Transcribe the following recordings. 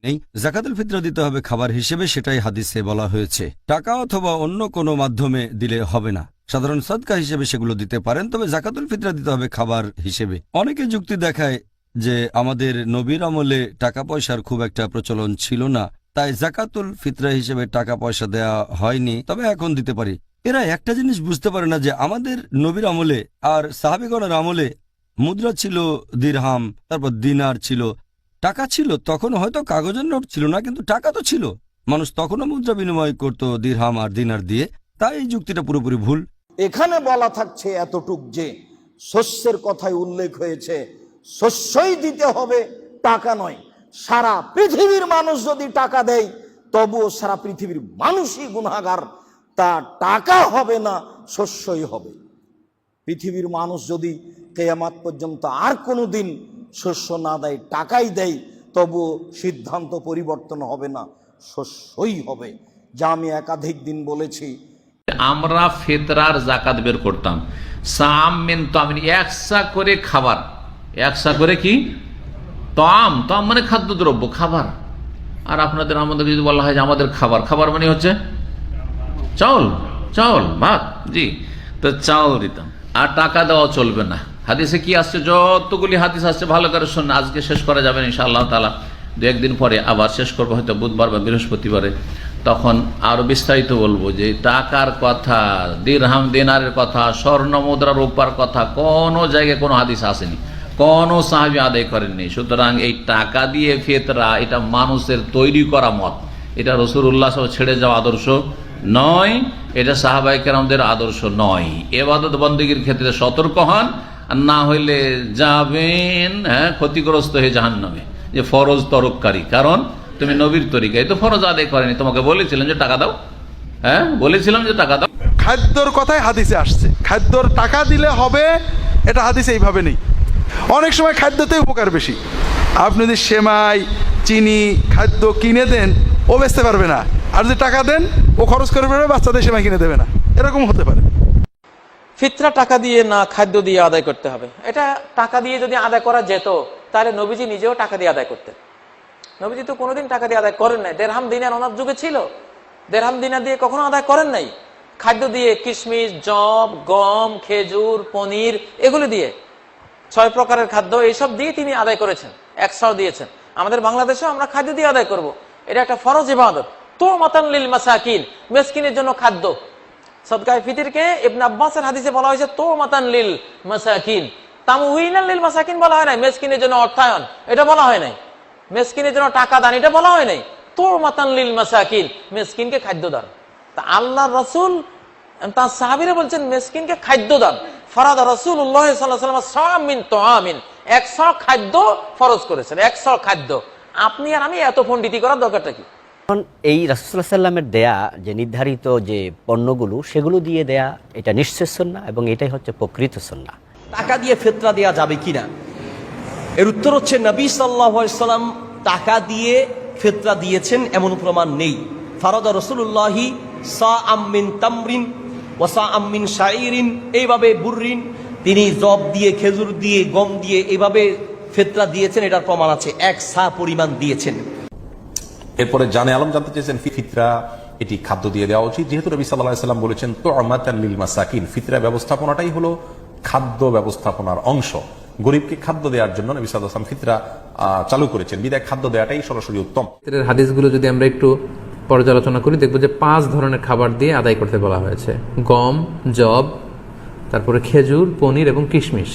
নেই। যাকাতুল ফিতরা দিতে হবে খাবার হিসেবে, সেটাই হাদিসে বলা হয়েছে। টাকা অথবা অন্য কোনো মাধ্যমে দিলে হবে না। সাধারণ সদকা হিসেবে সেগুলো দিতে পারেন, তবে যাকাতুল ফিতরা দিতে হবে খাবার হিসেবে। অনেকে যুক্তি দেখায় যে আমাদের নবীর আমলে টাকা পয়সার খুব একটা প্রচলন ছিল না, তাই যাকাতুল ফিতরা হিসেবে টাকা পয়সা দেয়া হয়নি, তবে এখন দিতে পারি। এরা একটা জিনিস বুঝতে পারে না যে আমাদের নবীর আমলে আর সাহাবিগণের আমলে মুদ্রা ছিল দিরহাম, তারপর দিনার ছিল, টাকা ছিল। তখন হয়তো কাগজের নোট ছিল না, কিন্তু টাকা তো ছিল। মানুষ তখনও মুদ্রা বিনিময় করত দিরহাম আর দিনার দিয়ে। তাই এই যুক্তিটা পুরোপুরি ভুল। এখানে বলা থাকছে এতটুক যে শস্যের কথাই উল্লেখ হয়েছে, শস্যই দিতে হবে, টাকা নয়। সারা পৃথিবীর মানুষ যদি টাকা দেয় তবুও সারা পৃথিবীর মানুষই গুনাহগার, তা টাকা হবে না, শস্যই হবে। পৃথিবীর মানুষ যদি কিয়ামত পর্যন্ত আর কোনো দিন শস্য না দেয়, টাকাই দেয়, তবুও সিদ্ধান্ত পরিবর্তন হবে না, শস্যই হবে। যা আমি একাধিক দিন বলেছি। আমরা ফিতরার জাকাত বের করতাম, সামিন তামিন, একসা করে খাবার, একসা করে কি তাম, তাম মানে খাদ্যদ্রব্য, খাবার। আর আপনাদের আমাদের যদি বলা হয় যে আমাদের খাবার, খাবার মানে হচ্ছে চাউল, চাউল ভাত, জি, তো চাউল দিতাম। আর টাকা দেওয়া চলবে না। হাদিসে কি আসছে? যতগুলি হাদিস আসছে ভালো করে শুনুন, আজকে শেষ করা যাবে না ইনশাআল্লাহ তাআলা, দু একদিন পরে আবার শেষ করবো, হয়তো বুধবার বা বৃহস্পতিবারে। তখন আরো বিস্তারিত বলবো যে টাকার কথা, দিরহাম দিনারের কথা, স্বর্ণ মুদ্রা রূপার কথা কোনো জায়গায় কোনো হাদিস আসেনি, কোনো সাহাবী আদায় করেননি। সুতরাং এই টাকা দিয়ে ফিতরা এটা মানুষের তৈরি করা মত, এটা রাসূলুল্লাহ সাল্লাল্লাহু আলাইহি ওয়াসাল্লাম ছেড়ে যাওয়া আদর্শ নয়, এটা সাহাবায়ে কেরামদের আদর্শ নয়। ইবাদত বন্দেগীর ক্ষেত্রে সতর্ক হন, আর না হইলে যাবেন ক্ষতিগ্রস্ত হয়ে জাহান্নামে, যে ফরজ তরককারী। কারণ তুমি নবীর তরিকায় তো ফরজ আদায় করেনি, তোমাকে বলেছিলাম যে টাকা দাও, বলেছিলাম যে টাকা দাও। খাদ্যর কথাই হাদিসে আসছে, খাদ্যর টাকা দিলে হবে, এটা হাদিসে এইভাবে নেই। অনেক সময় খাদ্যতে উপকার বেশি। আপনি যদি সেমাই চিনি খাদ্য কিনে দেন, ও বেচতে পারবে না, আর যদি টাকা দেন ও খরচ করে পারবে, বাচ্চাদের সেমাই কিনে দেবে না, এরকম হতে পারে। ফিতরা টাকা দিয়ে না খাদ্য দিয়ে আদায় করতে হবে। এটা টাকা দিয়ে যদি আদায় করা যেত তাহলে নবীজি নিজেও টাকা দিয়ে আদায় করতেন। নবীজি তো কোনোদিন টাকা দিয়ে আদায় করেন নাই। দেড়হাম দিনার ওনার যুগে ছিল, দেড়হাম দিনার দিয়ে কখনো আদায় করেন নাই। খাদ্য দিয়ে কিশমিশ, জব, গম, খেজুর, পনির, এগুলি দিয়ে 6 প্রকারের খাদ্য, এইসব দিয়ে তিনি আদায় করেছেন, 100 দিয়েছেন। আমাদের বাংলাদেশেও আমরা খাদ্য দিয়ে আদায় করব, এটা একটা ফরজ ইবাদত। তো মাতান লিল মাসাকিন, মিসকিনের জন্য খাদ্য। সদকায়ে ফিতরকে ইবনে আব্বাসের হাদিসে বলা হয়েছে তো মাতান লিল মাসাকিন, তামউইনাল লিল মাসাকিন বলা হয় নাই, মিসকিনের জন্য অর্থায়ন এটা বলা হয় নাই, মিসকিনের জন্য টাকা দান এটা বলা হয় নাই, তো মাতান লিল মাসাকিন, মিসকিনকে খাদ্য দান। তা আল্লাহর রাসূল তার সাহাবীরা বলছেন মিসকিনকে খাদ্য দান। ফরাদ রাসূলুল্লাহ সাল্লাল্লাহু আলাইহি ওয়াসাল্লাম সামিন তুআমিন, 100 খাদ্য ফরজ করেছেন, 100 খাদ্য। আপনি আর আমি এত পণ্ডিতি করার দরকারটা কি? এই রাসূলুল্লাহ সাল্লাল্লাহু আলাইহি ওয়াসাল্লামের দেয়া যে নির্ধারিত যে পণ্যগুলো, সেগুলো দিয়ে দেয়া এটা নিশ্চয় সুন্নাহ, এবং এটাই হচ্ছে প্রকৃত সুন্নাহ। টাকা দিয়ে ফিতরা দেয়া যাবে কিনা, এর উত্তর হচ্ছে নবী সাল্লাল্লাহু আলাইহি ওয়াসাল্লাম টাকা দিয়ে ফিতরা দিয়েছেন এমন প্রমাণ নেই। ফারাদা রাসূলুল্লাহি সাআম মিন তামরিন ওয়া সাআম মিন শাইরিন, এইভাবে বুররিন, তিনি জব দিয়ে, খেজুর দিয়ে, গম দিয়ে এইভাবে ফিতরা দিয়েছেন, এটার প্রমাণ আছে, 1 সা পরিমাণ দিয়েছেন। এরপরে জানে আলম জানতে চেয়েছেন ফিতরা এটি খাদ্য দিয়ে দেওয়া উচিত, যেহেতু নবী সাল্লাল্লাহু আলাইহি ওয়াসাল্লাম বলেছেন তু'মাতান লিল মাসাকিন, ফিতরা ব্যবস্থাপনাটাই হলো খাদ্য ব্যবস্থাপনার অংশ। গরিবকে খাদ্য দেওয়ার জন্য নবী সাল্লাল্লাহু আলাইহি ওয়াসাল্লাম ফিতরা চালু করেছেন, বিদায় খাদ্য দেওয়াটাই সরাসরি উত্তম। হাদিসগুলো যদি আমরা একটু পর্যালোচনা করি, দেখবো যে 5 ধরনের খাবার দিয়ে আদায় করতে বলা হয়েছে। গম, জব, তারপরে খেজুর, পনির এবং কিশমিশ,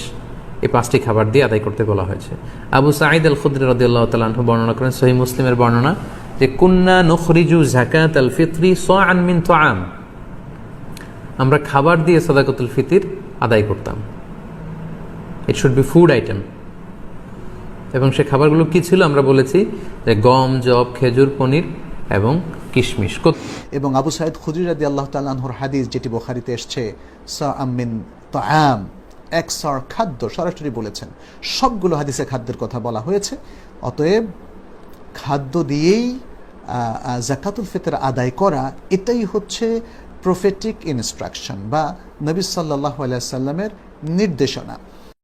এই 5টি খাবার দিয়ে আদায় করতে বলা হয়েছে। আবু সাঈদ আল খুদরি রাদিয়াল্লাহু তাআলা আনহু বর্ণনা করেন, সহিহ মুসলিমের বর্ণনা, যে কুন্না নুখরিজু যাকাতাল ফিতরি সাআন মিন তুআম, আমরা খাবার দিয়ে সাদাকাতুল ফিতর আদায় করতাম। It should be food item. এবং সে খাবারগুলো কি ছিল আমরা বলেছি, যে গম, জব, খেজুর, পনির এবং কিশমিশ। এবং আবু সাঈদ খুদরি রাদিয়াল্লাহু তাআলা আনহুর হাদিস, যেটি বুখারীতে এসেছে, সাআম মিন তুআম, 100 খাদ্য, সরাসরি বলেছেন। সবগুলো হাদিসে খাদ্যের কথা বলা হয়েছে। অতএব খাদ্য দিয়েই যাকাতুল ফিতর আদায় করা, এটাই হচ্ছে প্রফেটিক ইনস্ট্রাকশন বা নবী সাল্লাল্লাহু আলাইহি ওয়াসাল্লামের নির্দেশনা।